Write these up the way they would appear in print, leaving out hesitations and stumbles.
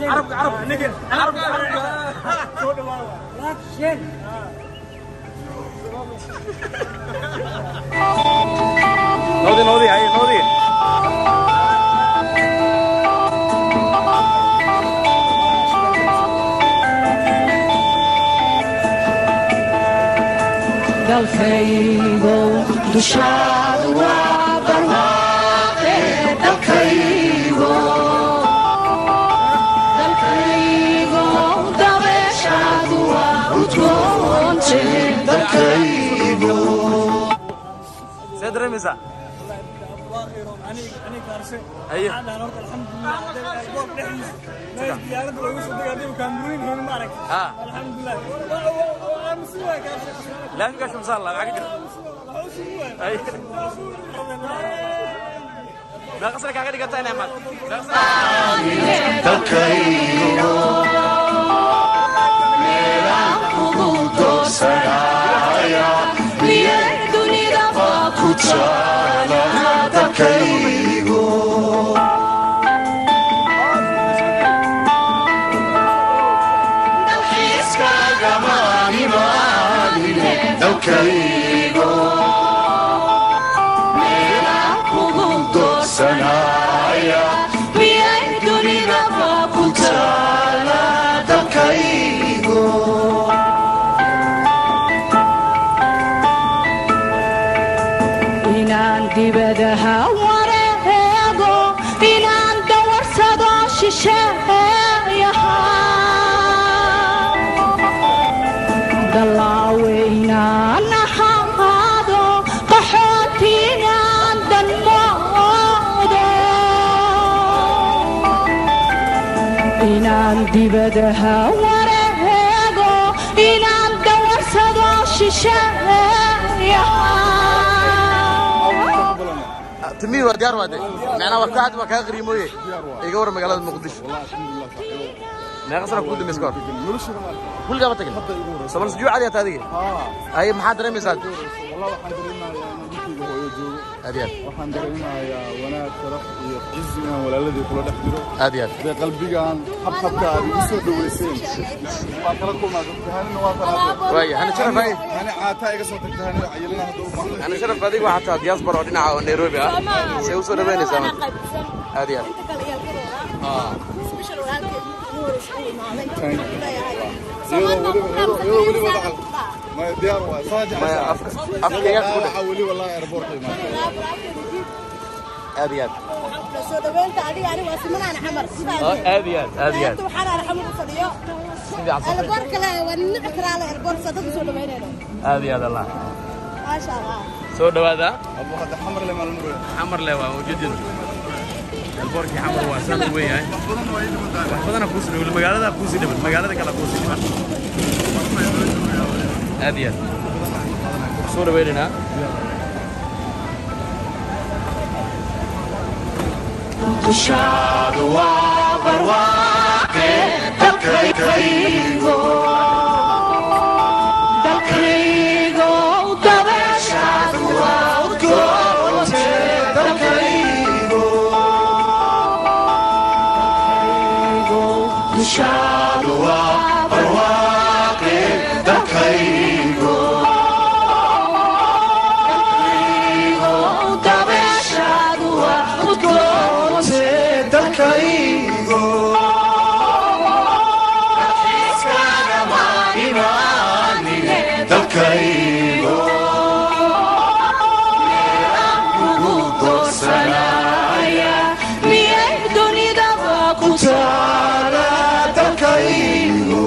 عرب نجي عرب شين نودي هاي نودي dalkaygo dushaada waa barwaaqe dalkaygo dabeeshaadu waa udgoonte dalkaygo سيد رميسة أنا كارسة أيه أنا الحمد لله ديارة الويس ودقادي وكامرين هنا مارك الحمد لله مسوي كارسة لا نقاش مصلى عقد أيه ما قصرك عقد قطعنا عمل dalkaygo meelaan kugu doorsanaya miyay dunidaba ku taala dalkaygo dalxiiskagama imaanine dalkaygo meelaan kugu doorsanaya miyay dunidaba ku taala dalkaygo inaan dibadaha wareego inaan dawarsado shisheeyaha dallaawe inaan ahaado qaxootinaan danmoodo inaan dibadaha wareego inaan dawarsado shisheeyaha تمي وديار وادي معنا وكاد وكا قريمويه ايغا ور مغالada muqdisho ما قصرك كود مسكور كل جابتك صبر سجو عادي تادي اي ما حد رمي ساد والله waxaan dareemayaa inuu hooyo joogo aadiyaad waxaan dareemayaa wanaag sharaf iyo cizi aan walaaladii kula dhex jiro aadiyaad de qalbigan habka aad igu soo dhaweyseen waa kala kulmaad tahanina waa kala way hana sharaf ay ana caata iga soo tagtahay ayilana hada u baahan hana sharaf adiga waxa taa diaspora dhinaca Nairobi ah say u soo dhaweynaysaa aadiyaad special walaalkeed nuur isku imaaday ما ديار صاجع ما افكيات كله حولي والله ايربورت aadiyaad soo dhaweynta adiga ani waa simanaan xamar aadiyaad waxaan aan xamar u fadhiyo airport kale waa nici karaale airport sadad soo dhaweynayno aadiyaad allah ma sha Allah soo dhawaada ابو هذا حمر لي مال نور حمر له waa wajidin البورك حمر waa san weeyay wax badan ku soo dhaw magaalada ku soo dhaw magaalada kala ku soo dhaw aadiyaad soo dhaweynina dushaada waa barwaaqe dalkaygo dabeeshaadu waa udgoonte dalkaygo dushaada waa barwaaqe dalkaygo dabeeshaadu waa udgoonte dalkaygo dalxiiskagama imaanine dalkaygo meelaan kugu doorsanaya miyay dunidaba ku taala dalkaygo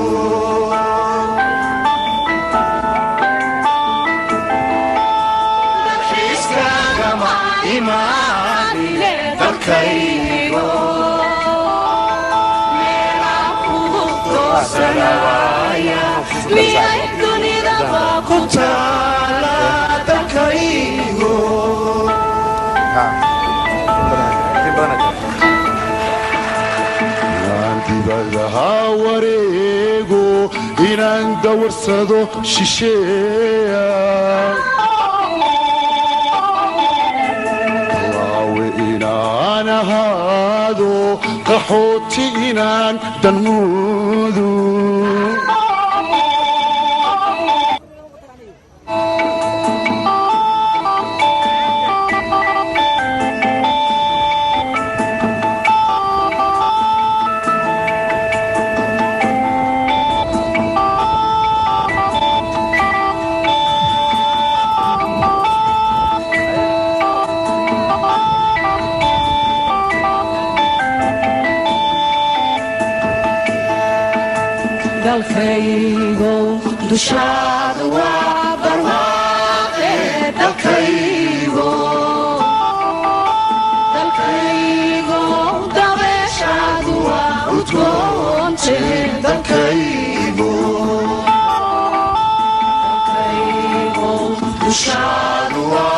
dalxiiskagama imaanine dalkaygo meelaan kugu doorsanaya miyay dunidaba ku taala dalkaygo dibadaha wareego inaan dawarsado shisheeya laawe inaan ahaado qaxooti inaan danmoodu dalkaygo dushaada waa barwaaqe dalkaygo dabeeshaadu waa udgoonte dalkaygo dushaadu waa